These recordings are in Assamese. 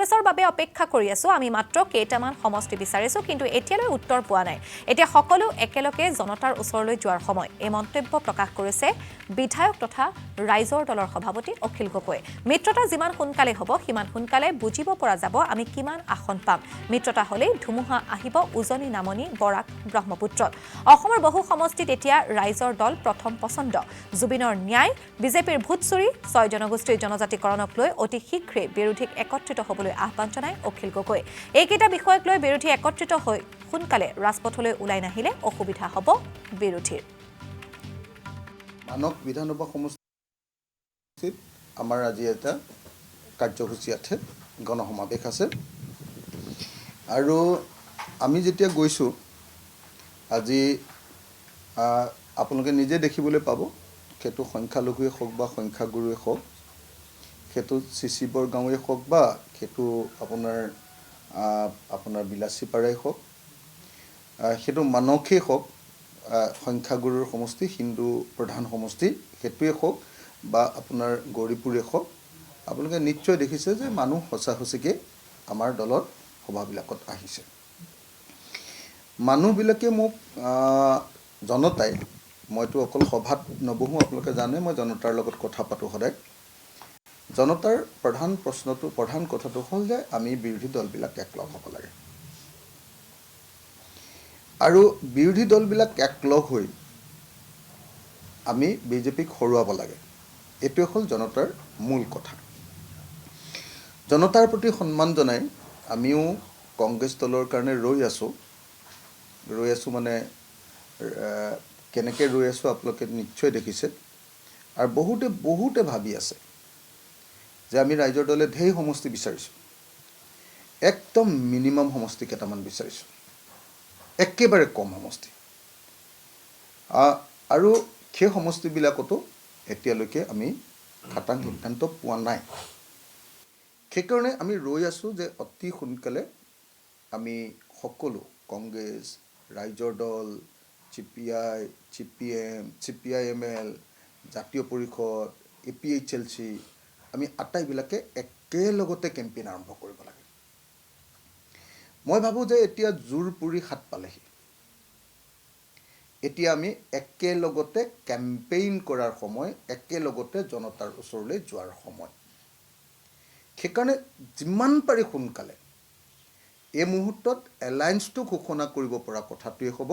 কংগ্ৰেছৰ বাবে অপেক্ষা কৰি আছো আমি মাত্ৰ কেইটামান সমষ্টি বিচাৰিছো কিন্তু এতিয়ালৈ উত্তৰ পোৱা নাই এতিয়া সকলো একেলগে জনতাৰ ওচৰলৈ যোৱাৰ সময় এই মন্তব্য প্ৰকাশ কৰিছে বিধায়ক তথা ৰাইজৰ দলৰ সভাপতি অখিল গগৈ মিত্ৰতা যিমান সোনকালে হ'ব সিমান সোনকালে বুজিব পৰা যাব আমি কিমান আসন পাম মিত্ৰতা হলেই ধুমুহা আহিব উজনি নামনি বৰাক ব্ৰহ্মপুত্ৰত অসমৰ বহু সমষ্টিত এতিয়া ৰাইজৰ দল প্ৰথম পছন্দ জুবিনৰ ন্যায় বিজেপিৰ ভূতচুৰি 6 জনগোষ্ঠীৰ জনজাতিকৰণক লৈ অতি শীঘ্ৰে বিৰোধীক একত্ৰিত হ'বলৈ আহ্বান জনায় অখিল গগৈ এইকেইটা বিষয়ক লৈ বিৰোধী একত্ৰিত হৈ সোনকালে ৰাজপথলৈ ওলাই নাহিলে অসুবিধা হ'ব বিৰোধীৰ মানক বিধানসভা সমষ্টিত আমাৰ আজি এটা কাৰ্যসূচী আছে গণসমাৱেশ আছে আৰু আমি যেতিয়া গৈছোঁ আজি আপোনালোকে নিজে দেখিবলৈ পাব সেইটো সংখ্যালঘুৱে হওক বা সংখ্যাগুৰুৱে হওক সেইটো চিচিবৰ গাঁৱে হওক বা সেইটো আপোনাৰ বিলাচীপাৰাই হওক সেইটো মানকেই হওক সংখ্যাগুৰুৰ সমষ্টি হিন্দু প্ৰধান সমষ্টি সেইটোৱে হওক বা আপোনাৰ গৌৰীপুৰে হওক আপোনালোকে নিশ্চয় দেখিছে যে মানুহ সঁচা সঁচিকৈ আমাৰ দলৰ সভাবিলাকত আহিছে মানুহবিলাকে মোক জনতাই মইতো অকল সভাত নবহোঁ আপোনালোকে জানে মই জনতাৰ লগত কথা পাতোঁ সদায় জনতাৰ প্ৰধান কথাটো হ'ল যে আমি বিৰোধী দলবিলাক একলগ হ'ব লাগে আৰু বিৰোধী দলবিলাক একলগ হৈ আমি বিজেপিক হৰুৱাব লাগে এইটোৱে হ'ল জনতাৰ মূল কথা জনতাৰ প্ৰতি সন্মান জনাই আমিও কংগ্ৰেছ দলৰ কাৰণে ৰৈ আছোঁ মানে কেনেকৈ ৰৈ আছোঁ আপোনালোকে নিশ্চয় দেখিছে আৰু বহুতে ভাবি আছে যে আমি ৰাইজৰ দলে ঢেৰ সমষ্টি বিচাৰিছোঁ একদম মিনিমাম সমষ্টি কেইটামান বিচাৰিছোঁ একেবাৰে কম সমষ্টি আৰু সেই সমষ্টিবিলাকতো এতিয়ালৈকে আমি খাটাং সিদ্ধান্ত পোৱা নাই সেইকাৰণে আমি ৰৈ আছোঁ যে অতি সোনকালে আমি সকলো কংগ্ৰেছ ৰাইজৰ দল CPIML জাতীয় পৰিষদ APHLC আমি আটাইবিলাকে একেলগতে কেম্পেইন আৰম্ভ কৰিব লাগে মই ভাবোঁ যে এতিয়া জোৰ পুৰি হাত পালেহি এতিয়া আমি একেলগতে কেম্পেইন কৰাৰ সময় একেলগতে জনতাৰ ওচৰলৈ যোৱাৰ সময় সেইকাৰণে যিমান পাৰি সোনকালে এই মুহূৰ্তত এলায়েন্সটো ঘোষণা কৰিব পৰা কথাটোৱে হ'ব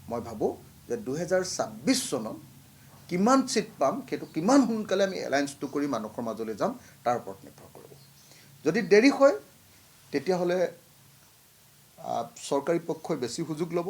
মই ভাবোঁ যে 2026 চনত কিমান চিট পাম সেইটো কিমান সোনকালে আমি এলায়েন্সটো কৰি মানুহৰ মাজলৈ যাম তাৰ ওপৰত নিৰ্ভৰ কৰিব যদি দেৰি হয় তেতিয়াহ'লে চৰকাৰী পক্ষই বেছি সুযোগ ল'ব